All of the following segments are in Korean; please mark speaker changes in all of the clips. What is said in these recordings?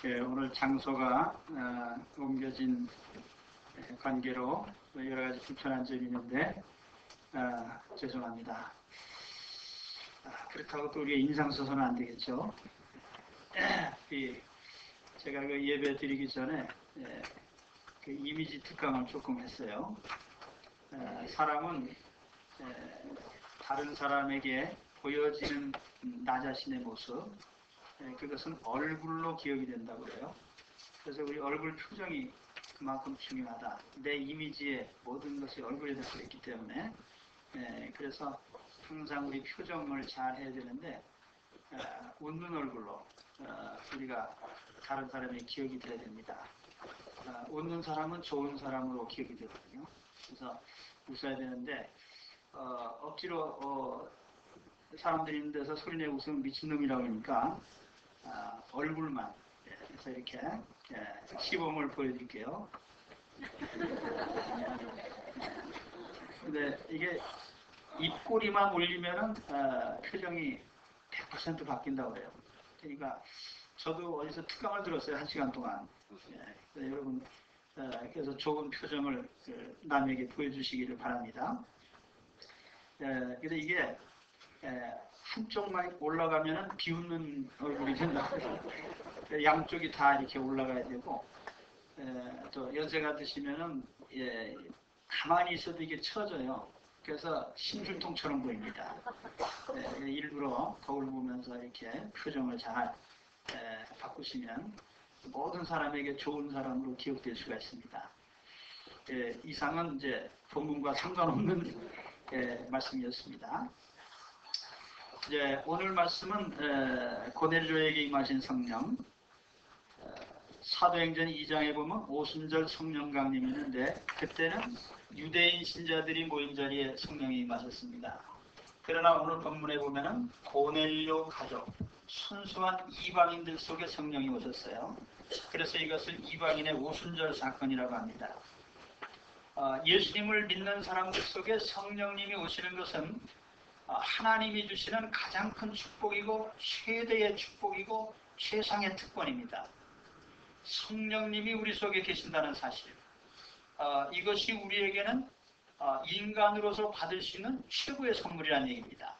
Speaker 1: 오늘 장소가 옮겨진 관계로 여러 가지 불편한 점이 있는데 죄송합니다. 그렇다고 또 우리가 인상 써서는 안 되겠죠. 제가 그 예배 드리기 전에 그 이미지 특강을 조금 했어요. 사람은 다른 사람에게 보여지는 나 자신의 모습, 그것은 얼굴로 기억이 된다고 그래요. 그래서 우리 얼굴 표정이 그만큼 중요하다. 내 이미지에 모든 것이 얼굴에 담겨있기 때문에 그래서 항상 우리 표정을 잘 해야 되는데 웃는 얼굴로 우리가 다른 사람의 기억이 돼야 됩니다. 웃는 사람은 좋은 사람으로 기억이 되거든요. 그래서 웃어야 되는데 억지로 사람들이 있는 데서 소리내고 웃으면 미친놈이라고 하니까 얼굴만 그래서 이렇게 시범을 보여드릴게요. 근데 이게 입꼬리만 올리면은 표정이 100% 바뀐다고 그래요. 그러니까 저도 어디서 특강을 들었어요. 1시간 동안. 여러분 그래서 좋은 표정을 남에게 보여주시기를 바랍니다. 근데 이게 한쪽만 올라가면은 비웃는 얼굴이 된다고 해요. 양쪽이 다 이렇게 올라가야 되고 또 연세가 드시면은 가만히 있어도 이게 처져요. 그래서 심술통처럼 보입니다. 일부러 거울 보면서 이렇게 표정을 잘 바꾸시면 모든 사람에게 좋은 사람으로 기억될 수가 있습니다. 이상은 이제 본문과 상관없는 말씀이었습니다. 오늘 말씀은 고넬료에게 임하신 성령, 사도행전 2장에 보면 오순절 성령 강림이 있는데 그때는 유대인 신자들이 모인 자리에 성령이 임하셨습니다. 그러나 오늘 본문에 보면은 고넬료 가족, 순수한 이방인들 속에 성령이 오셨어요. 그래서 이것을 이방인의 오순절 사건이라고 합니다. 예수님을 믿는 사람들 속에 성령님이 오시는 것은 하나님이 주시는 가장 큰 축복이고 최대의 축복이고 최상의 특권입니다. 성령님이 우리 속에 계신다는 사실, 이것이 우리에게는 인간으로서 받을 수 있는 최고의 선물이라는 얘기입니다.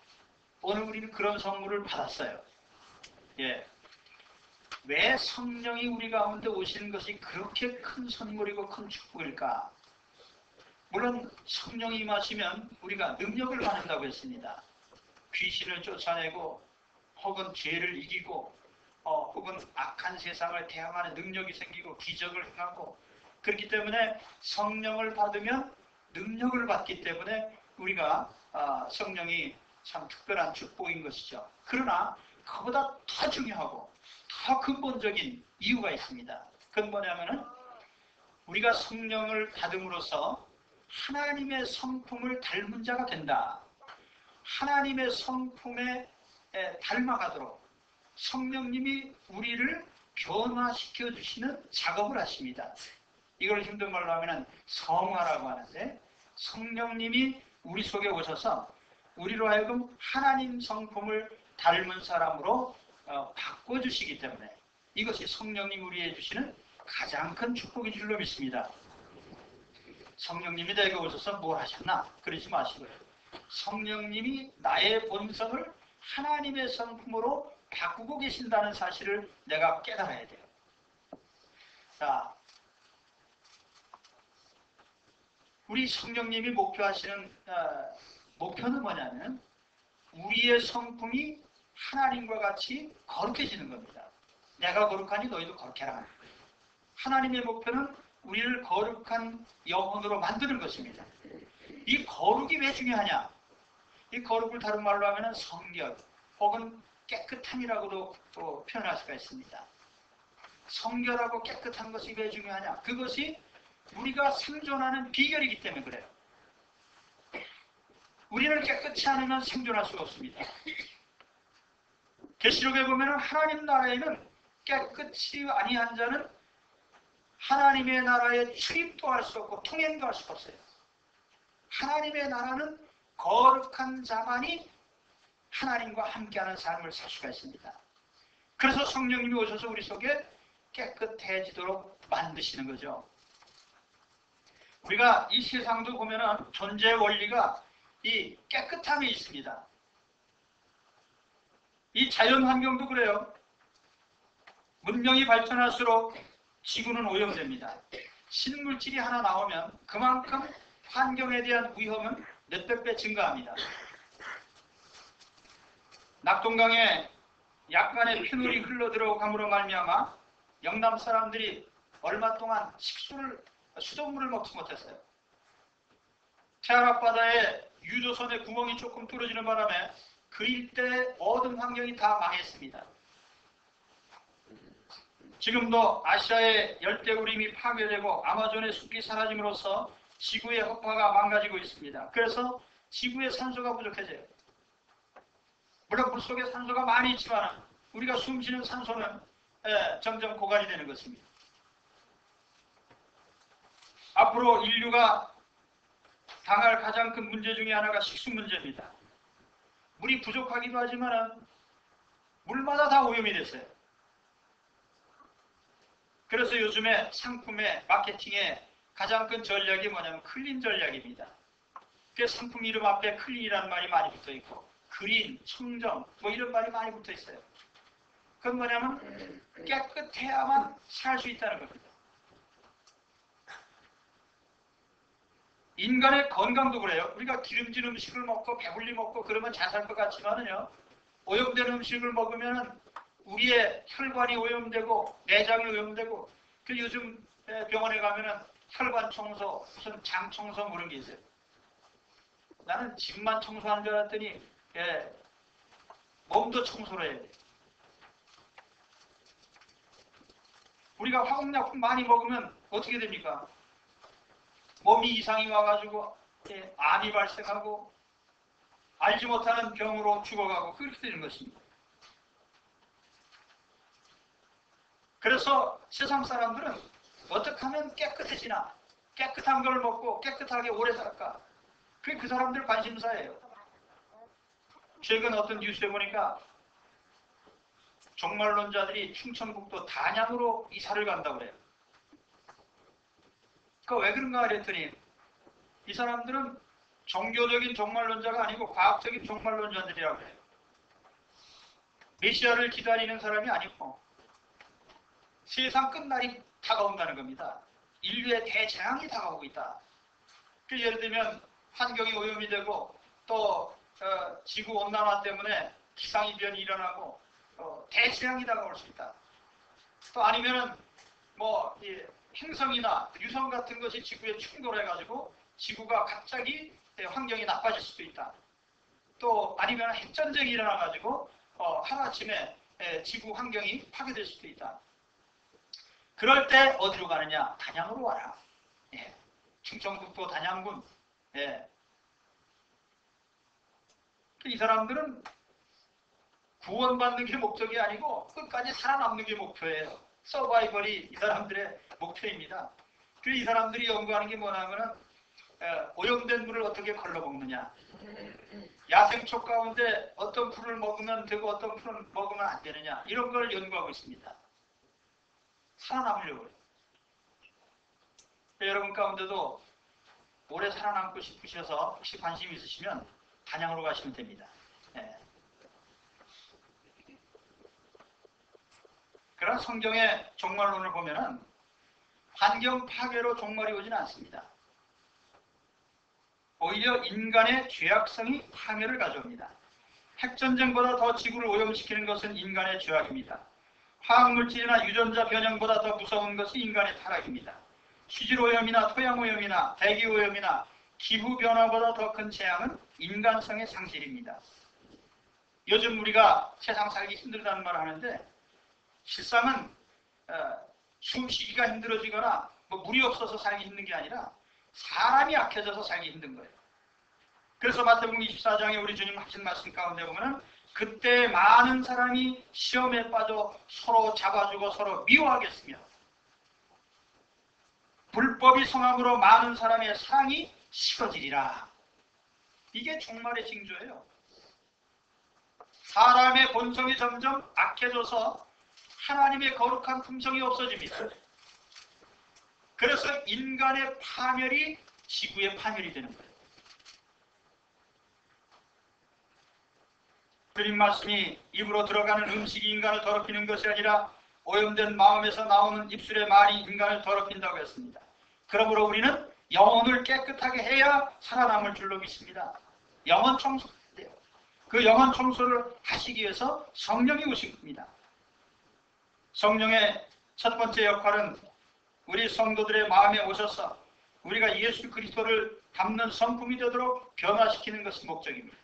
Speaker 1: 오늘 우리는 그런 선물을 받았어요. 왜 성령이 우리 가운데 오시는 것이 그렇게 큰 선물이고 큰 축복일까? 물론 성령이 임하시면 우리가 능력을 받는다고 했습니다. 귀신을 쫓아내고 혹은 죄를 이기고 혹은 악한 세상을 대항하는 능력이 생기고 기적을 행하고, 그렇기 때문에 성령을 받으면 능력을 받기 때문에 우리가 성령이 참 특별한 축복인 것이죠. 그러나 그보다 더 중요하고 더 근본적인 이유가 있습니다. 그건 뭐냐면은 우리가 성령을 받음으로써 하나님의 성품을 닮은 자가 된다. 하나님의 성품에 닮아가도록 성령님이 우리를 변화시켜 주시는 작업을 하십니다. 이걸 힘든 말로 하면 성화라고 하는데, 성령님이 우리 속에 오셔서 우리로 하여금 하나님 성품을 닮은 사람으로 바꿔주시기 때문에 이것이 성령님이 우리에게 주시는 가장 큰 축복인 줄로 믿습니다. 성령님이 내게 오셔서 뭘 하셨나? 그러지 마시고요. 성령님이 나의 본성을 하나님의 성품으로 바꾸고 계신다는 사실을 내가 깨달아야 돼요. 자, 우리 성령님이 목표하시는 목표는 뭐냐면 우리의 성품이 하나님과 같이 거룩해지는 겁니다. 내가 거룩하니 너희도 거룩해라. 하나님의 목표는 우리를 거룩한 영혼으로 만드는 것입니다. 이 거룩이 왜 중요하냐? 이 거룩을 다른 말로 하면 성결 혹은 깨끗함이라고도 또 표현할 수가 있습니다. 성결하고 깨끗한 것이 왜 중요하냐? 그것이 우리가 생존하는 비결이기 때문에 그래요. 우리를 깨끗이 않으면 생존할 수가 없습니다. 계시록에 보면 하나님 나라에는 깨끗이 아니한 자는 하나님의 나라에 출입도 할 수 없고 통행도 할 수가 없어요. 하나님의 나라는 거룩한 자만이 하나님과 함께하는 삶을 살 수가 있습니다. 그래서 성령님이 오셔서 우리 속에 깨끗해지도록 만드시는 거죠. 우리가 이 세상도 보면은 존재 원리가 이 깨끗함이 있습니다. 이 자연 환경도 그래요. 문명이 발전할수록 지구는 오염됩니다. 신물질이 하나 나오면 그만큼 환경에 대한 위험은 몇백 배 증가합니다. 낙동강에 약간의 피놀이 흘러들어감으로 말미암아 영남 사람들이 얼마 동안 수돗물을 먹지 못했어요. 태안 앞바다에 유조선의 구멍이 조금 뚫어지는 바람에 그 일대 모든 환경이 다 망했습니다. 지금도 아시아의 열대우림이 파괴되고 아마존의 숲이 사라짐으로써 지구의 허파가 망가지고 있습니다. 그래서 지구의 산소가 부족해져요. 물론 물속에 산소가 많이 있지만 우리가 숨쉬는 산소는 점점 고갈이 되는 것입니다. 앞으로 인류가 당할 가장 큰 문제 중에 하나가 식수 문제입니다. 물이 부족하기도 하지만 물마다 다 오염이 됐어요. 그래서 요즘에 상품의 마케팅의 가장 큰 전략이 뭐냐면 클린 전략입니다. 그 상품 이름 앞에 클린이라는 말이 많이 붙어 있고 그린, 청정 뭐 이런 말이 많이 붙어 있어요. 그건 뭐냐면 깨끗해야만 살 수 있다는 겁니다. 인간의 건강도 그래요. 우리가 기름진 음식을 먹고 배불리 먹고 그러면 잘 살 것 같지만은요, 오염된 음식을 먹으면 우리의 혈관이 오염되고 내장이 오염되고, 그 요즘 병원에 가면은 혈관 청소, 무슨 장 청소 그런 게 있어요. 나는 집만 청소하는 줄 알았더니 몸도 청소를 해야 돼. 우리가 화학약품 많이 먹으면 어떻게 됩니까? 몸이 이상이 와가지고 암이 발생하고 알지 못하는 병으로 죽어가고 그렇게 되는 것입니다. 그래서 세상 사람들은 어떻게 하면 깨끗해지나, 깨끗한 걸 먹고 깨끗하게 오래 살까, 그게 그 사람들 관심사예요. 최근 어떤 뉴스에 보니까 종말론자들이 충청북도 단양으로 이사를 간다고 그래요. 그러니까 왜 그런가 그랬더니 이 사람들은 종교적인 종말론자가 아니고 과학적인 종말론자들이라고 해요. 메시아를 기다리는 사람이 아니고 세상 끝날이 다가온다는 겁니다. 인류의 대재앙이 다가오고 있다. 그 예를 들면 환경이 오염이 되고 또 지구온난화 때문에 기상이변이 일어나고 대재앙이 다가올 수 있다. 또 아니면은 뭐 행성이나 유성 같은 것이 지구에 충돌해가지고 지구가 갑자기 환경이 나빠질 수도 있다. 또 아니면 핵전쟁이 일어나가지고 하루아침에 지구 환경이 파괴될 수도 있다. 그럴 때 어디로 가느냐? 단양으로 와라. 충청북도 단양군. 이 사람들은 구원받는 게 목적이 아니고 끝까지 살아남는 게 목표예요. 서바이벌이 이 사람들의 목표입니다. 그래서 이 사람들이 연구하는 게 뭐냐면은 오염된 물을 어떻게 걸러먹느냐, 야생초 가운데 어떤 풀을 먹으면 되고 어떤 풀을 먹으면 안 되느냐, 이런 걸 연구하고 있습니다. 살아남으려고요. 여러분 가운데도 오래 살아남고 싶으셔서 혹시 관심 있으시면 단양으로 가시면 됩니다. 그러나 성경의 종말론을 보면은 환경 파괴로 종말이 오지는 않습니다. 오히려 인간의 죄악성이 파멸을 가져옵니다. 핵전쟁보다 더 지구를 오염시키는 것은 인간의 죄악입니다. 화학물질이나 유전자 변형보다 더 무서운 것이 인간의 타락입니다. 수질오염이나 토양오염이나 대기오염이나 기후변화보다 더 큰 재앙은 인간성의 상실입니다. 요즘 우리가 세상 살기 힘들다는 말을 하는데 실상은 숨쉬기가 힘들어지거나 물이 없어서 살기 힘든 게 아니라 사람이 약해져서 살기 힘든 거예요. 그래서 마태복음 24장에 우리 주님 하신 말씀 가운데 보면은 그때 많은 사람이 시험에 빠져 서로 잡아주고 서로 미워하겠으며 불법이 성함으로 많은 사람의 사랑이 식어지리라. 이게 종말의 징조예요. 사람의 본성이 점점 악해져서 하나님의 거룩한 품성이 없어집니다. 그래서 인간의 파멸이 지구의 파멸이 되는 거예요. 주님 말씀이 입으로 들어가는 음식이 인간을 더럽히는 것이 아니라 오염된 마음에서 나오는 입술의 말이 인간을 더럽힌다고 했습니다. 그러므로 우리는 영혼을 깨끗하게 해야 살아남을 줄로 믿습니다. 영혼 청소해야 돼요. 그 영혼 청소를 하시기 위해서 성령이 오신 겁니다. 성령의 첫 번째 역할은 우리 성도들의 마음에 오셔서 우리가 예수 그리스도를 담는 성품이 되도록 변화시키는 것이 목적입니다.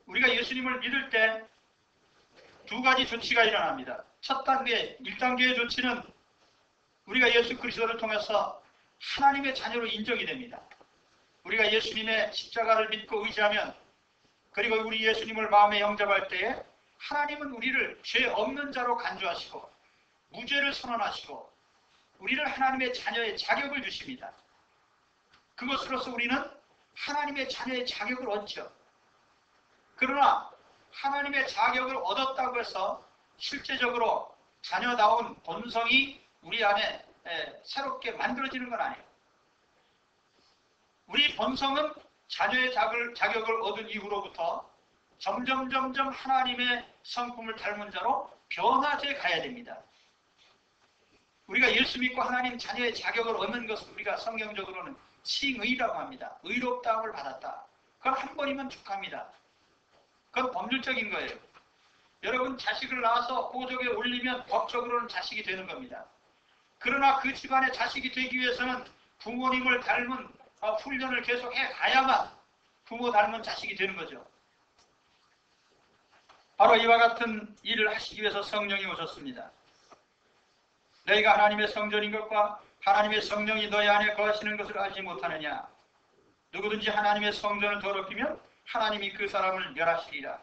Speaker 1: 우리가 예수님을 믿을 때 두 가지 조치가 일어납니다. 첫 단계, 1단계의 조치는 우리가 예수 그리스도를 통해서 하나님의 자녀로 인정이 됩니다. 우리가 예수님의 십자가를 믿고 의지하면, 그리고 우리 예수님을 마음에 영접할 때에 하나님은 우리를 죄 없는 자로 간주하시고 무죄를 선언하시고 우리를 하나님의 자녀의 자격을 주십니다. 그것으로서 우리는 하나님의 자녀의 자격을 얻죠. 그러나 하나님의 자격을 얻었다고 해서 실제적으로 자녀다운 본성이 우리 안에 새롭게 만들어지는 건 아니에요. 우리 본성은 자녀의 자격을 얻은 이후로부터 점점 하나님의 성품을 닮은 자로 변화돼 가야 됩니다. 우리가 예수 믿고 하나님 자녀의 자격을 얻는 것을 우리가 성경적으로는 칭의라고 합니다. 의롭다함을 받았다. 그건 한 번이면 축하합니다. 그건 법률적인 거예요. 여러분 자식을 낳아서 호적에 올리면 법적으로는 자식이 되는 겁니다. 그러나 그 집안의 자식이 되기 위해서는 부모님을 닮은 훈련을 계속해 가야만 부모 닮은 자식이 되는 거죠. 바로 이와 같은 일을 하시기 위해서 성령이 오셨습니다. 너희가 하나님의 성전인 것과 하나님의 성령이 너희 안에 거하시는 것을 알지 못하느냐. 누구든지 하나님의 성전을 더럽히면 하나님이 그 사람을 멸하시리라.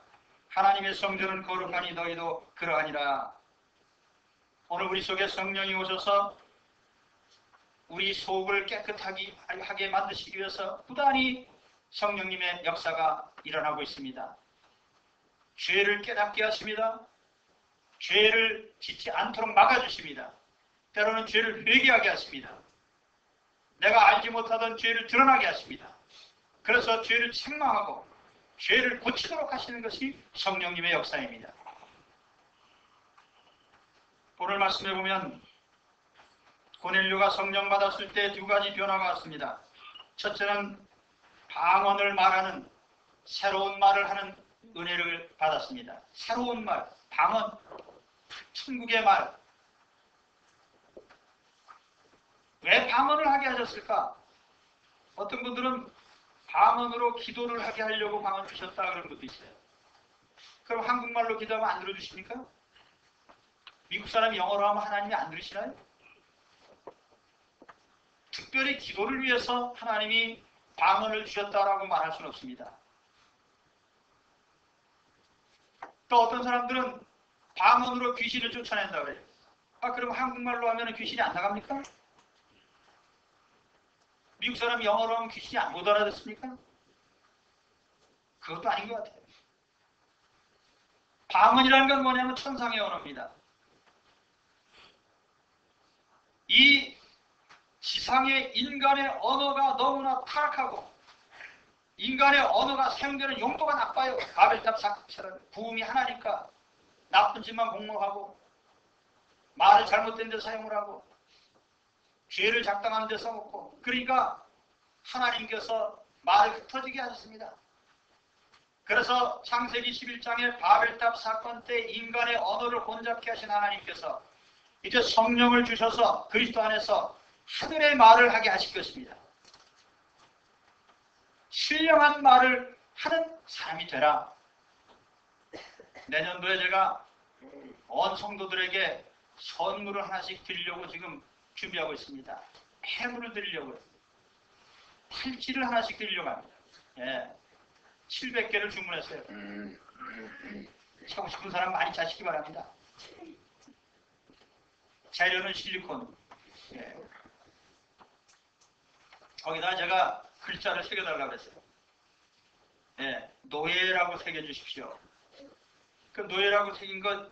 Speaker 1: 하나님의 성전은 거룩하니 너희도 그러하니라. 오늘 우리 속에 성령이 오셔서 우리 속을 깨끗하게 만드시기 위해서 부단히 성령님의 역사가 일어나고 있습니다. 죄를 깨닫게 하십니다. 죄를 짓지 않도록 막아주십니다. 때로는 죄를 회개하게 하십니다. 내가 알지 못하던 죄를 드러나게 하십니다. 그래서 죄를 책망하고 죄를 고치도록 하시는 것이 성령님의 역사입니다. 오늘 말씀해 보면 고넬료가 성령 받았을 때 두 가지 변화가 왔습니다. 첫째는 방언을 말하는 새로운 말을 하는 은혜를 받았습니다. 새로운 말, 방언, 천국의 말. 왜 방언을 하게 하셨을까? 어떤 분들은 방언으로 기도를 하게 하려고 방언 주셨다 그런 것도 있어요. 그럼 한국말로 기도하면 안 들어주십니까? 미국 사람이 영어로 하면 하나님이 안 들으시나요? 특별히 기도를 위해서 하나님이 방언을 주셨다라고 말할 수는 없습니다. 또 어떤 사람들은 방언으로 귀신을 쫓아낸다 그래요. 그럼 한국말로 하면 귀신이 안 나갑니까? 미국 사람이 영어로 하면 귀신이 못 알아듣습니까? 그것도 아닌 것 같아요. 방언이라는 건 뭐냐면 천상의 언어입니다. 이 지상의 인간의 언어가 너무나 타락하고 인간의 언어가 사용되는 용도가 나빠요. 바벨탑 사건처럼 부음이 하나니까 나쁜 짓만 공모하고 말을 잘못된 데 사용을 하고 죄를 작당하는 데 써먹고, 그러니까 하나님께서 말을 흩어지게 하셨습니다. 그래서 창세기 11장의 바벨탑 사건 때 인간의 언어를 혼잡케 하신 하나님께서 이제 성령을 주셔서 그리스도 안에서 하늘의 말을 하게 하실 것입니다. 신령한 말을 하는 사람이 되라. 내년도에 제가 온 성도들에게 선물을 하나씩 드리려고 지금 준비하고 있습니다. 해물을 드리려고요. 팔찌를 하나씩 드리려고 합니다. 예, 700개를 주문했어요. 사고 싶은 사람 많이 사시기 바랍니다. 재료는 실리콘. 예. 거기다 제가 글자를 새겨달라고 했어요. 예, 노예라고 새겨주십시오. 그 노예라고 새긴 거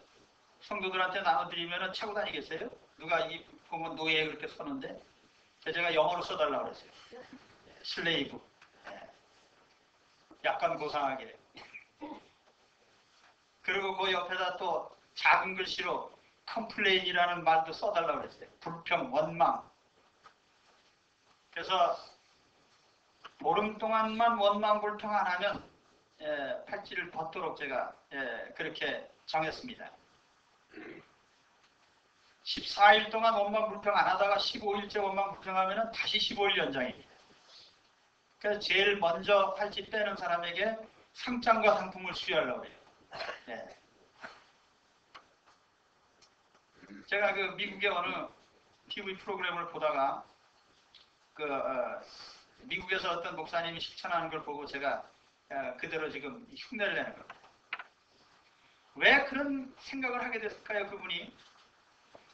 Speaker 1: 성도들한테 나눠드리면 차고 다니겠어요? 누가 이 보면 노예 그렇게 서는데 제가 영어로 써달라고 그랬어요. 슬레이브. 약간 고상하게. 그리고 그 옆에다 또 작은 글씨로 컴플레인이라는 말도 써달라고 그랬어요. 불평, 원망. 그래서 보름 동안만 원망 불평 안 하면 팔찌를 벗도록 제가 그렇게 정했습니다. 14일 동안 원망 불평 안 하다가 15일째 원망 불평하면 다시 15일 연장입니다. 그래서 제일 먼저 팔찌 떼는 사람에게 상장과 상품을 수여하려고 해요. 네. 제가 그 미국의 어느 TV 프로그램을 보다가 미국에서 어떤 목사님이 실천하는 걸 보고 제가 그대로 지금 흉내를 내는 겁니다. 왜 그런 생각을 하게 됐을까요? 그분이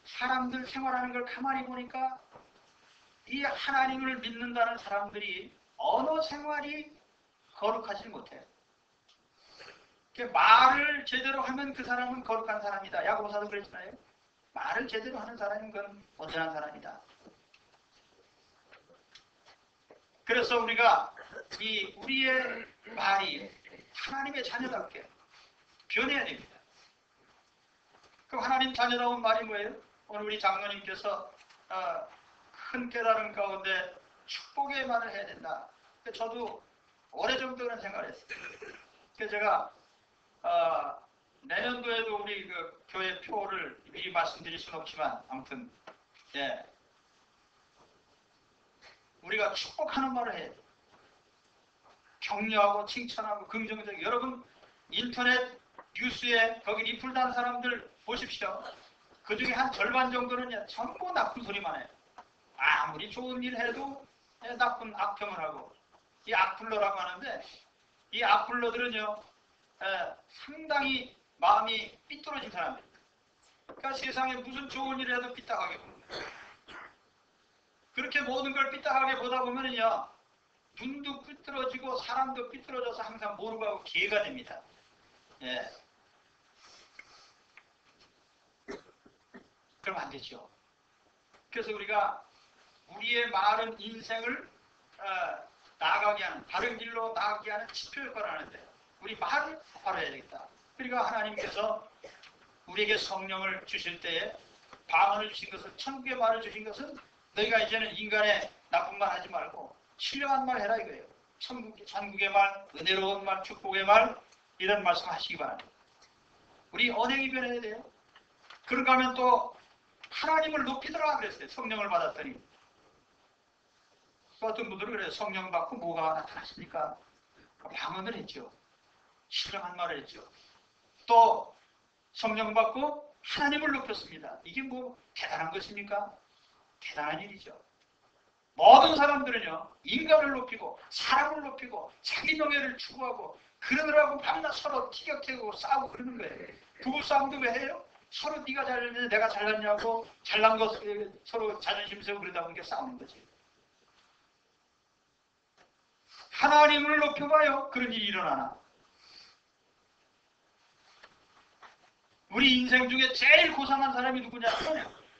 Speaker 1: 사람들 생활하는 걸 가만히 보니까 이 하나님을 믿는다는 사람들이 언어 생활이 거룩하지 못해요. 말을 제대로 하면 그 사람은 거룩한 사람이다. 야고보서도 그랬잖아요. 말을 제대로 하는 사람은 그건 온전한 사람이다. 그래서 우리가 우리의 말이 하나님의 자녀답게 변해야 됩니다. 그럼 하나님 자녀다운 말이 뭐예요? 오늘 우리 장로님께서 큰 깨달음 가운데 축복의 말을 해야 된다. 저도 오래전부터 그런 생각을 했어요. 그래서 제가 내년도에도 우리 그 교회 표를 미리 말씀드릴 수는 없지만 아무튼 우리가 축복하는 말을 해야 돼요. 격려하고 칭찬하고 긍정적인 여러분 인터넷 뉴스에 거기 리플단 사람들 보십시오. 그 중에 한 절반 정도는 전부 나쁜 소리만 해요. 아무리 좋은 일 해도 나쁜 악평을 하고 이 악플러라고 하는데 이 악플러들은요 상당히 마음이 삐뚤어진 사람들입니다. 그러니까 세상에 무슨 좋은 일을 해도 삐딱하게 봅니다. 그렇게 모든 걸 삐딱하게 보다 보면은요 눈도 삐뚤어지고 사람도 삐뚤어져서 항상 모르고 가고 기회가 됩니다. 그럼 안 되죠. 그래서 우리가 우리의 말은 인생을 나아가게 하는 바른 길로 나아가게 하는 지표 역할을 하는데 우리 말을 바로 해야 되겠다. 그러니까 하나님께서 우리에게 성령을 주실 때에 방언을 주신 것은 천국의 말을 주신 것은 너희가 이제는 인간의 나쁜 말 하지 말고 신령한 말 해라 이거예요. 천국의 말, 은혜로운 말, 축복의 말 이런 말씀 하시기 바랍니다. 우리 언행이 변해야 돼요. 그런가 하면 또 하나님을 높이더라 그랬어요. 성령을 받았더니 어떤 분들은 그래요. 성령 받고 뭐가 나타났습니까? 방언을 했죠. 신령한 말을 했죠. 또 성령 받고 하나님을 높였습니다. 이게 뭐 대단한 것입니까? 대단한 일이죠. 모든 사람들은요 인간을 높이고 사람을 높이고 자기 명예를 추구하고 그러느라고 밤낮 서로 티격태격하고 싸우고 그러는 거예요. 부부싸움도 왜 해요? 서로 네가 잘났는데 내가 잘났냐고 잘난 것 서로 자존심 세우고 그러다 보니까 싸우는 거지. 하나님을 높여봐요. 그런 일이 일어나나? 우리 인생 중에 제일 고상한 사람이 누구냐?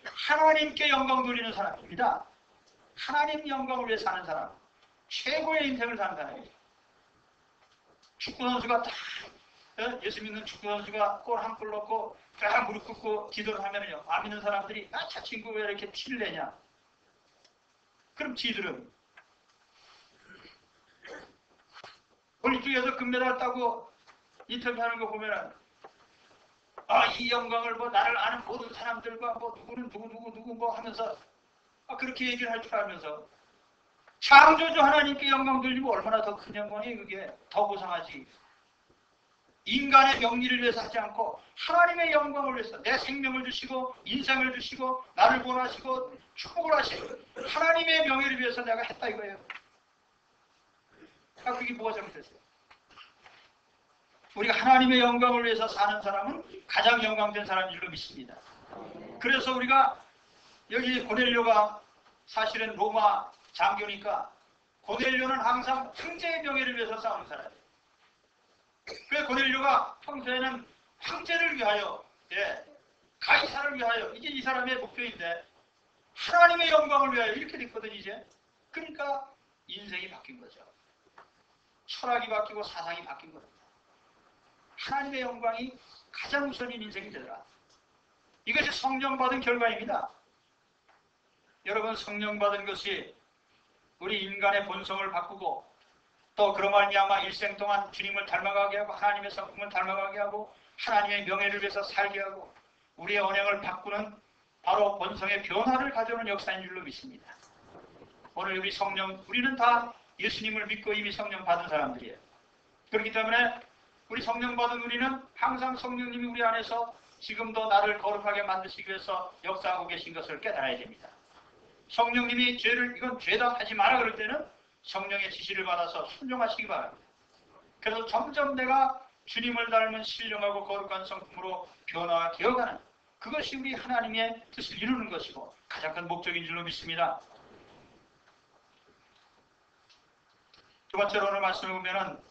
Speaker 1: 하나님께 영광 돌리는 사람입니다. 하나님 영광을 위해 사는 사람. 최고의 인생을 사는 사람이에요. 축구선수가 딱 예수 믿는 축구선수가 골 한 골 넣고 딱 무릎 꿇고 기도를 하면요. 안 믿는 사람들이 저 친구 왜 이렇게 티를 내냐? 그럼 지들은 올림픽에서 금메달 따고 인터뷰하는 거 보면은 이 영광을 뭐 나를 아는 모든 사람들과 뭐 누구는 누구 뭐 하면서 그렇게 얘기를 할 줄 알면서 창조주 하나님께 영광 돌리고 얼마나 더 큰 영광이 그게 더 고상하지. 인간의 명리를 위해서 하지 않고 하나님의 영광을 위해서 내 생명을 주시고 인생을 주시고 나를 구원하시고 축복을 하시고 하나님의 명예를 위해서 내가 했다 이거예요. 그게 뭐가 잘못됐어요? 우리가 하나님의 영광을 위해서 사는 사람은 가장 영광된 사람인 줄로 믿습니다. 그래서 우리가 여기 고넬료가 사실은 로마 장교니까 고넬료는 항상 황제의 명예를 위해서 싸우는 사람이에요. 그래서 고넬료가 평소에는 황제를 위하여, 가이사를 위하여, 이게 이 사람의 목표인데 하나님의 영광을 위하여 이렇게 됐거든 이제. 그러니까 인생이 바뀐 거죠. 철학이 바뀌고 사상이 바뀐 겁니다. 하나님의 영광이 가장 우선인 인생이 되더라. 이것이 성령 받은 결과입니다. 여러분, 성령 받은 것이 우리 인간의 본성을 바꾸고 또 그로 말미암아 일생 동안 주님을 닮아가게 하고 하나님의 성품을 닮아가게 하고 하나님의 명예를 위해서 살게 하고 우리의 언행을 바꾸는 바로 본성의 변화를 가져오는 역사인 줄로 믿습니다. 오늘 우리는 다 예수님을 믿고 이미 성령 받은 사람들이에요. 그렇기 때문에 우리 성령 받은 우리는 항상 성령님이 우리 안에서 지금도 나를 거룩하게 만드시기 위해서 역사하고 계신 것을 깨달아야 됩니다. 성령님이 이건 죄다 하지 마라 그럴 때는 성령의 지시를 받아서 순종하시기 바랍니다. 그래서 점점 내가 주님을 닮은 신령하고 거룩한 성품으로 변화되어가는 그것이 우리 하나님의 뜻을 이루는 것이고 가장 큰 목적인 줄로 믿습니다. 두 번째로 오늘 말씀을 보면은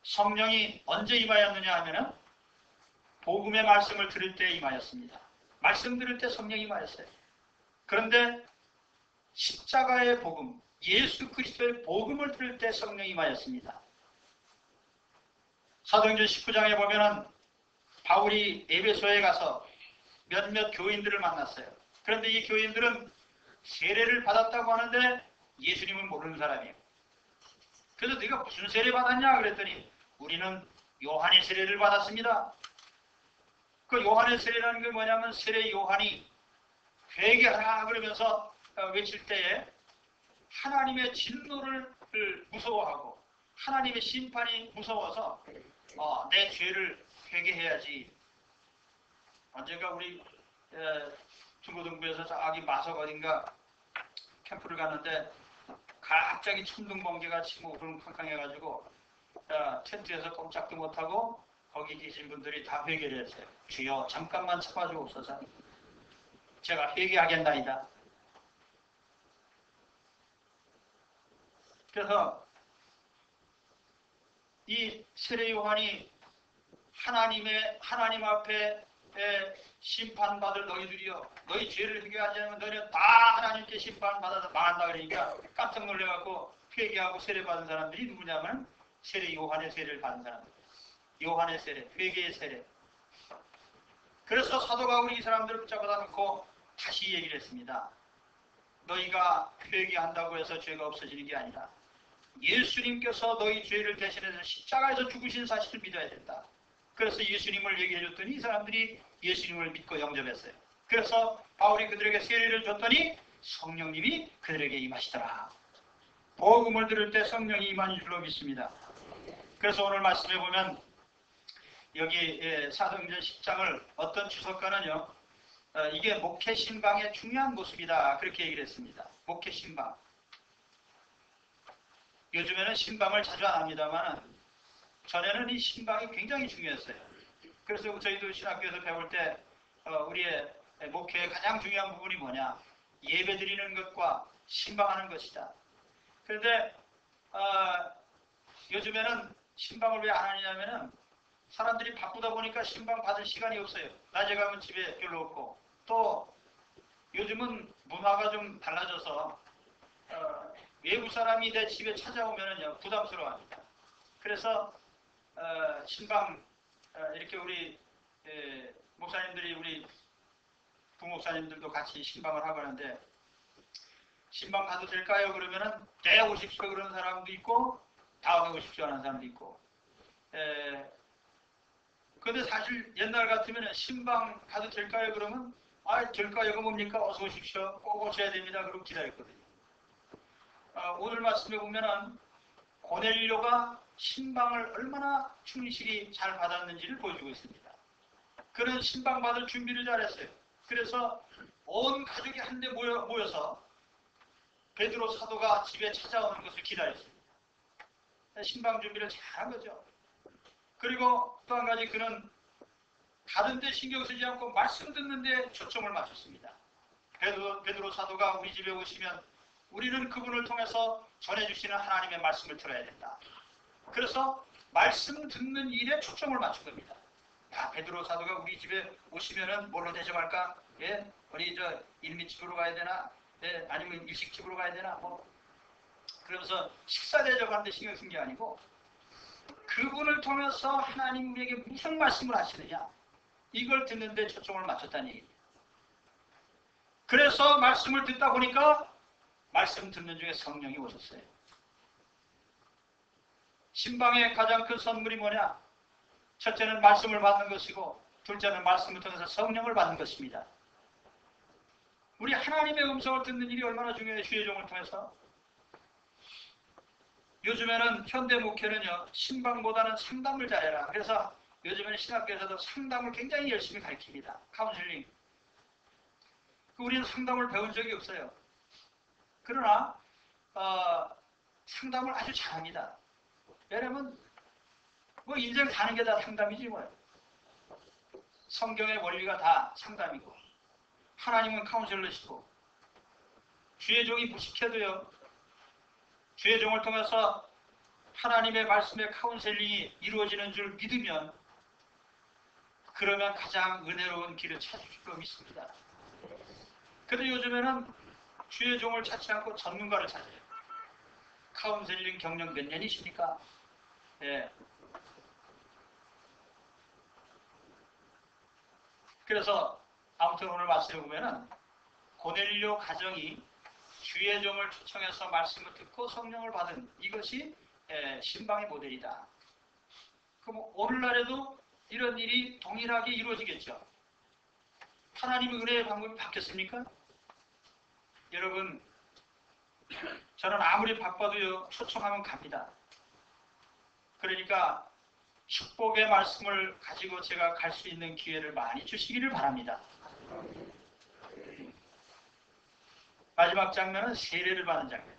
Speaker 1: 성령이 언제 임하였느냐 하면은 복음의 말씀을 들을 때 임하였습니다. 말씀 들을 때 성령이 임하였어요. 그런데 십자가의 복음, 예수 그리스도의 복음을 들을 때 성령이 임하였습니다. 사도행전 19장에 보면은 바울이 에베소에 가서 몇몇 교인들을 만났어요. 그런데 이 교인들은 세례를 받았다고 하는데 예수님은 모르는 사람이에요. 그래서 네가 무슨 세례 받았냐 그랬더니 우리는 요한의 세례를 받았습니다. 그 요한의 세례라는 게 뭐냐면 세례 요한이 회개하라 그러면서 외칠 때에 하나님의 진노를 무서워하고 하나님의 심판이 무서워서 내 죄를 회개해야지. 언젠가 우리 중고등부에서 저기 마석 어딘가 캠프를 갔는데 갑자기 천둥 번개가 치고 구름 캄캄해가지고 텐트에서 꼼짝도 못하고 거기 계신 분들이 다 회개를 했어요. 주여 잠깐만 참아주옵소서. 제가 회개하겠나이다. 그래서 이 세례 요한이 하나님 앞에 심판받을 너희들이여 너희 죄를 회개하지 않으면 너희는 다 하나님께 심판받아서 망한다 그러니까 깜짝 놀래갖고 회개하고 세례받은 사람들이 누구냐면 세례 요한의 세례를 받은 사람들. 요한의 세례, 회개의 세례. 그래서 사도 바울이 이 사람들을 붙잡아다 놓고 다시 얘기를 했습니다. 너희가 회개한다고 해서 죄가 없어지는 게 아니라 예수님께서 너희 죄를 대신해서 십자가에서 죽으신 사실을 믿어야 된다. 그래서 예수님을 얘기해 줬더니 이 사람들이 예수님을 믿고 영접했어요. 그래서 바울이 그들에게 세례를 줬더니 성령님이 그들에게 임하시더라. 복음을 들을 때 성령이 임한 줄로 믿습니다. 그래서 오늘 말씀해 보면 여기 사도행전 10장을 어떤 주석가는요. 이게 목회 신방의 중요한 모습이다. 그렇게 얘기를 했습니다. 목회 신방. 요즘에는 신방을 자주 안 합니다만 전에는 이 신방이 굉장히 중요했어요. 그래서 저희도 신학교에서 배울 때 우리의 목회의 가장 중요한 부분이 뭐냐? 예배 드리는 것과 신방하는 것이다. 그런데 요즘에는 신방을 왜 안 하냐면은 사람들이 바쁘다 보니까 신방 받을 시간이 없어요. 낮에 가면 집에 별로 없고 또 요즘은 문화가 좀 달라져서 외국 사람이 내 집에 찾아오면은요 부담스러워합니다. 그래서 신방 이렇게 우리 목사님들이 우리 부목사님들도 같이 신방을 하고 하는데 신방 가도 될까요? 그러면은 네 오십시오 그러는 사람도 있고 다음에 오십시오 하는 사람도 있고 근데 사실 옛날 같으면 신방 가도 될까요? 그러면 될까요가 뭡니까? 어서 오십시오. 꼭 오셔야 됩니다. 그러고 기다렸거든요. 오늘 말씀에 보면은 고넬료가 신방을 얼마나 충실히 잘 받았는지를 보여주고 있습니다. 그는 신방 받을 준비를 잘했어요. 그래서 온 가족이 한데 모여서 베드로 사도가 집에 찾아오는 것을 기다렸습니다. 신방 준비를 잘한 거죠. 그리고 또 한 가지 그는 다른 데 신경 쓰지 않고 말씀 듣는 데 초점을 맞췄습니다. 베드로 사도가 우리 집에 오시면 우리는 그분을 통해서 전해주시는 하나님의 말씀을 들어야 된다. 그래서 말씀 듣는 일에 초점을 맞춘 겁니다. 베드로 사도가 우리 집에 오시면은 뭘로 대접할까? 예? 우리 일미집으로 가야 되나? 예? 아니면 일식집으로 가야 되나? 뭐 그러면서 식사 대접하는데 신경 쓴 게 아니고 그분을 통해서 하나님 우리에게 무슨 말씀을 하시느냐? 이걸 듣는데 초점을 맞췄다는 얘기입니다. 그래서 말씀을 듣다 보니까 말씀 듣는 중에 성령이 오셨어요. 신방의 가장 큰 선물이 뭐냐? 첫째는 말씀을 받는 것이고 둘째는 말씀을 통해서 성령을 받는 것입니다. 우리 하나님의 음성을 듣는 일이 얼마나 중요해요. 주의 종을 통해서. 요즘에는 현대 목회는요. 신방보다는 상담을 잘해라. 그래서 요즘에는 신학교에서도 상담을 굉장히 열심히 가르칩니다. 카운슬링. 우리는 상담을 배운 적이 없어요. 그러나 상담을 아주 잘합니다. 왜냐면 뭐 인생 사는 게 다 상담이지 뭐예요. 성경의 원리가 다 상담이고 하나님은 카운셀러시고 주의 종이 무식해도요. 주의 종을 통해서 하나님의 말씀의 카운셀링이 이루어지는 줄 믿으면 그러면 가장 은혜로운 길을 찾을 거 믿습니다. 그런데 요즘에는 주의 종을 찾지 않고 전문가를 찾아요. 카운셀링 경력 몇 년이십니까? 예. 그래서 아무튼 오늘 말씀을 보면은 고넬료 가정이 주의 종을 초청해서 말씀을 듣고 성령을 받은 이것이 신방의 모델이다. 그럼 오늘날에도 이런 일이 동일하게 이루어지겠죠. 하나님의 은혜의 방법이 바뀌었습니까? 여러분, 저는 아무리 바빠도요, 초청하면 갑니다. 그러니까 축복의 말씀을 가지고 제가 갈 수 있는 기회를 많이 주시기를 바랍니다. 마지막 장면은 세례를 받는 장면.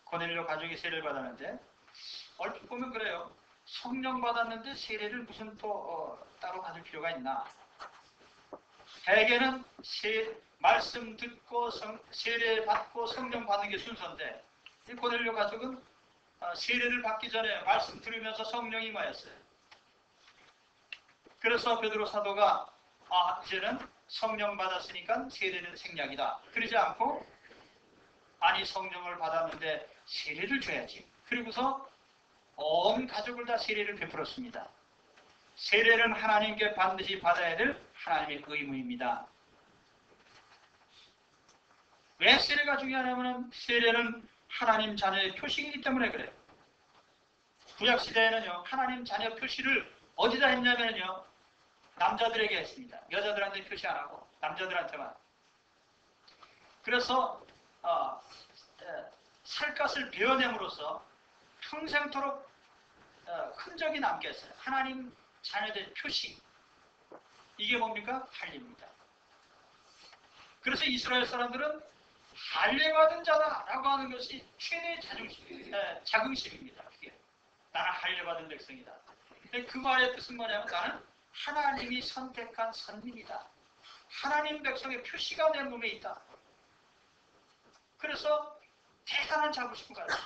Speaker 1: 고넬료 가족이 세례를 받았는데 얼핏 보면 그래요. 성령 받았는데 세례를 무슨 또 따로 받을 필요가 있나? 대개는 말씀 듣고 세례 받고 성령 받는 게 순서인데 이 고넬료 가족은 세례를 받기 전에 말씀 들으면서 성령이 임하였어요. 그래서 베드로 사도가 이제는 성령 받았으니까 세례는 생략이다. 그러지 않고 아니 성령을 받았는데 세례를 줘야지. 그리고서 온 가족을 다 세례를 베풀었습니다. 세례는 하나님께 반드시 받아야 될 하나님의 의무입니다. 왜 세례가 중요하냐면 세례는 하나님 자녀의 표시이기 때문에 그래요. 구약시대에는요. 하나님 자녀 표시를 어디다 했냐면요. 남자들에게 했습니다. 여자들한테 표시 안 하고 남자들한테만. 그래서 살갗을 베어냄으로써 평생토록 흔적이 남게 했어요. 하나님 자녀된 표시. 이게 뭡니까? 할례입니다. 그래서 이스라엘 사람들은 할례받은 자다라고 하는 것이 최대의 자긍심입니다. 그게. 나는 할례받은 백성이다. 그 말의 뜻은 뭐냐면 나는 하나님이 선택한 선민이다. 하나님 백성의 표시가 내 몸에 있다. 그래서 대단한 자부심을 가져요.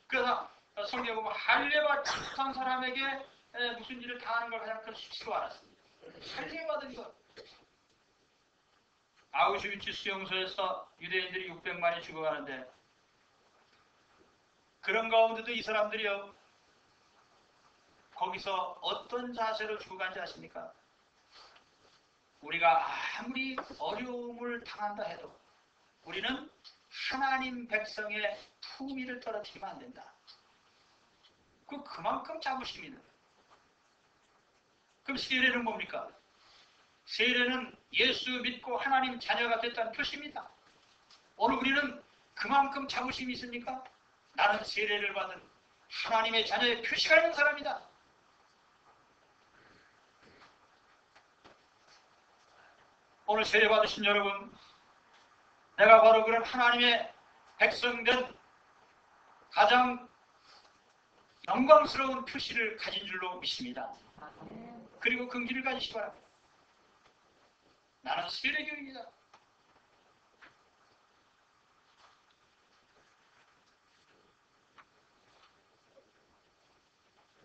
Speaker 1: 그래서 성경에 보면 할례받지 못한 사람에게 무슨 일을 당하는 걸 가장 큰 수치로 알았습니다. 할례받은 것. 아우슈비츠 수용소에서 유대인들이 600만이 죽어가는데 그런 가운데도 이 사람들이요. 거기서 어떤 자세로 죽어간지 아십니까? 우리가 아무리 어려움을 당한다 해도 우리는 하나님 백성의 품위를 떨어뜨리면 안 된다. 그만큼 자부심이다. 그럼 세례는 뭡니까? 세례는 예수 믿고 하나님 자녀가 됐다는 표시입니다. 오늘 우리는 그만큼 자부심이 있습니까? 나는 세례를 받은 하나님의 자녀의 표시가 있는 사람이다. 오늘 세례 받으신 여러분, 내가 바로 그런 하나님의 백성된 가장 영광스러운 표시를 가진 줄로 믿습니다. 그리고 긍지를 가지시기 바랍니다. 나는 세례교인이다.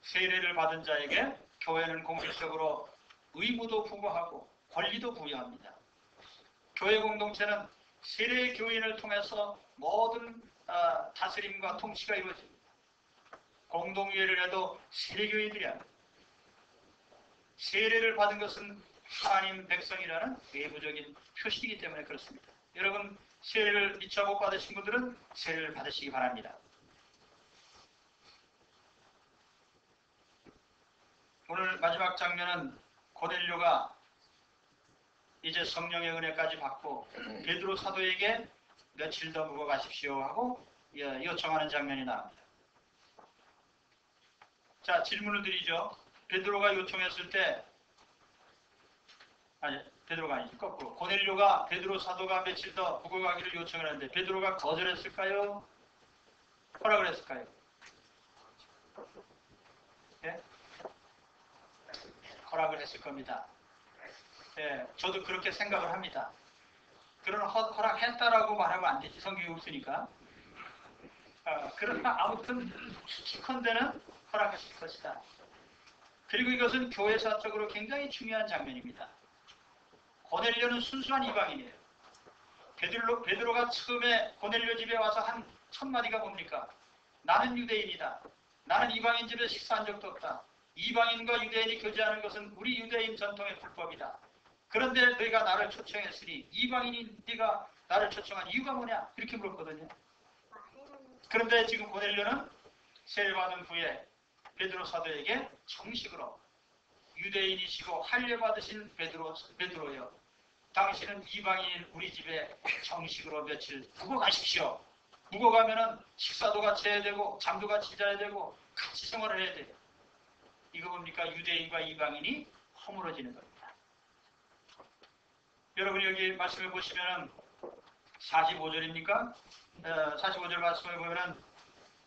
Speaker 1: 세례를 받은 자에게 교회는 공식적으로 의무도 부과하고 권리도 부여합니다. 교회 공동체는 세례 교인을 통해서 모든 다스림과 통치가 이루어집니다. 공동회의를 해도 세례교인들이 합니다. 세례를 받은 것은 하나님 백성이라는 외부적인 표시이기 때문에 그렇습니다. 여러분, 세례를 미처 못 받으신 분들은 세례를 받으시기 바랍니다. 오늘 마지막 장면은 고넬료가 이제 성령의 은혜까지 받고 베드로 사도에게 며칠 더 묵어 가십시오 하고 요청하는 장면이 나옵니다. 자, 질문을 드리죠. 베드로가 요청했을 때, 아니, 베드로가 아니지, 거꾸로. 고넬료가 베드로 사도가 며칠 더 묵어 가기를 요청을 하는데 베드로가 거절했을까요? 허락을 했을까요? 예? 허락을 했을 겁니다. 예, 저도 그렇게 생각을 합니다. 그러나 허락했다라고 말하면 안 되지, 성경이 없으니까. 그러나 아무튼 추측컨대는 허락했을 것이다. 그리고 이것은 교회사적으로 굉장히 중요한 장면입니다. 고넬료는 순수한 이방인이에요. 베드로가 처음에 고넬료 집에 와서 한 첫 마디가 뭡니까? 나는 유대인이다. 나는 이방인 집에 식사한 적도 없다. 이방인과 유대인이 교제하는 것은 우리 유대인 전통의 불법이다. 그런데 너희가 나를 초청했으니 이방인이 네가 나를 초청한 이유가 뭐냐? 이렇게 물었거든요. 그런데 지금 고넬료는 세례받은 후에 베드로 사도에게 정식으로 유대인이시고 할례받으신 베드로여, 당신은 이방인인 우리 집에 정식으로 며칠 묵어 가십시오. 묵어 가면은 식사도 같이 해야 되고 잠도 같이 자야 되고 같이 생활을 해야 돼요. 이거 뭡니까? 유대인과 이방인이 허물어지는 겁니다. 여러분, 여기 말씀해 보시면은 45절입니까? 45절 말씀을 보면은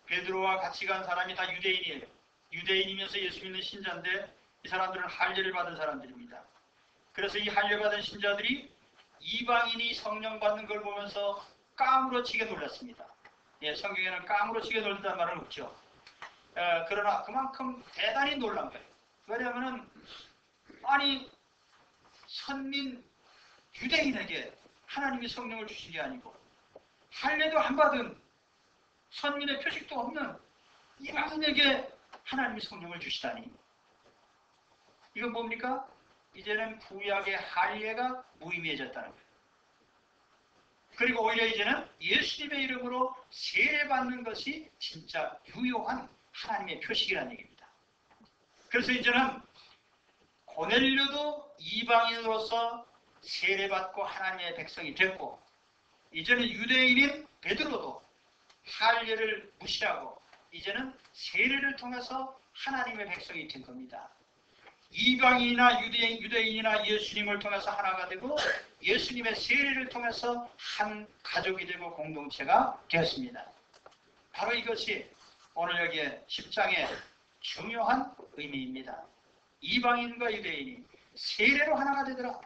Speaker 1: 베드로와 같이 간 사람이 다 유대인이에요. 유대인이면서 예수 믿는 신자인데 이 사람들은 할례를 받은 사람들입니다. 그래서 이 할례받은 신자들이 이방인이 성령 받는 걸 보면서 까무러치게 놀랐습니다. 예, 성경에는 까무러치게 놀랐다는 말은 없죠. 그러나 그만큼 대단히 놀란 거예요. 왜냐하면 아니, 선민 유대인에게 하나님이 성령을 주신 게 아니고 할례도 안 받은 선민의 표식도 없는 이방인에게 하나님이 성령을 주시다니. 이건 뭡니까? 이제는 구약의 할례가 무의미해졌다는 거예요. 그리고 오히려 이제는 예수님의 이름으로 세례받는 것이 진짜 유효한 하나님의 표식이라는 얘기입니다. 그래서 이제는 고넬료도 이방인으로서 세례받고 하나님의 백성이 됐고, 이제는 유대인인 베드로도 할례를 무시하고 이제는 세례를 통해서 하나님의 백성이 된 겁니다. 이방인이나 유대인이나 예수님을 통해서 하나가 되고 예수님의 세례를 통해서 한 가족이 되고 공동체가 되었습니다. 바로 이것이 오늘 여기에 10장의 중요한 의미입니다. 이방인과 유대인이 세례로 하나가 되더라.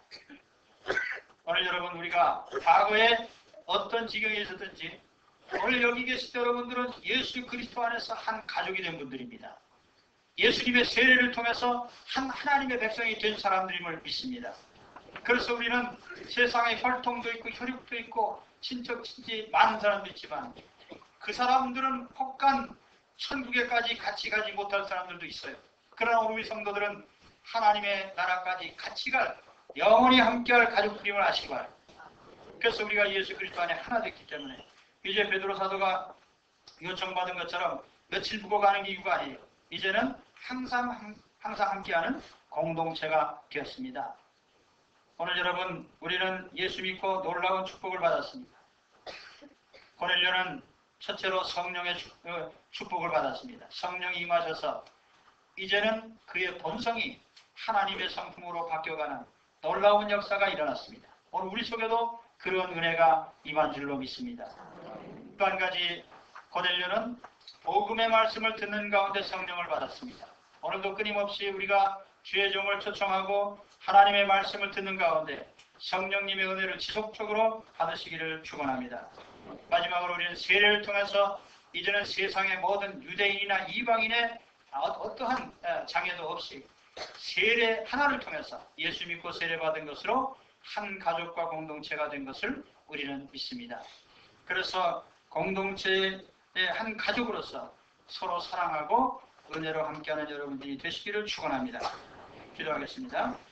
Speaker 1: 오늘 여러분, 우리가 과거에 어떤 지경에 있었든지 오늘 여기 계실 때 여러분들은 예수 그리스도 안에서 한 가족이 된 분들입니다. 예수님의 세례를 통해서 한 하나님의 백성이 된 사람들임을 믿습니다. 그래서 우리는 세상에 혈통도 있고 혈육도 있고 친척 친지 많은 사람도 있지만 그 사람들은 혹간 천국에까지 같이 가지 못할 사람들도 있어요. 그러나 우리 성도들은 하나님의 나라까지 같이 갈, 영원히 함께할 가족들임을 아시기 바랍니다. 그래서 우리가 예수 그리스도 안에 하나 됐기 때문에 이제 베드로 사도가 요청받은 것처럼 며칠 묵어 가는 게 이유가 아니에요. 이제는 항상 함께하는 공동체가 되었습니다. 오늘 여러분, 우리는 예수 믿고 놀라운 축복을 받았습니다. 고넬료는 첫째로 성령의 축복을 받았습니다. 성령이 임하셔서 이제는 그의 본성이 하나님의 성품으로 바뀌어가는 놀라운 역사가 일어났습니다. 오늘 우리 속에도 그런 은혜가 임한 줄로 믿습니다. 또 한 가지, 고넬료는 복음의 말씀을 듣는 가운데 성령을 받았습니다. 오늘도 끊임없이 우리가 주의 종을 초청하고 하나님의 말씀을 듣는 가운데 성령님의 은혜를 지속적으로 받으시기를 축원합니다. 마지막으로 우리는 세례를 통해서 이제는 세상의 모든 유대인이나 이방인의 어떠한 장애도 없이 세례 하나를 통해서 예수 믿고 세례받은 것으로 한 가족과 공동체가 된 것을 우리는 믿습니다. 그래서 공동체의 한 가족으로서 서로 사랑하고 은혜로 함께하는 여러분들이 되시기를 축원합니다. 기도하겠습니다.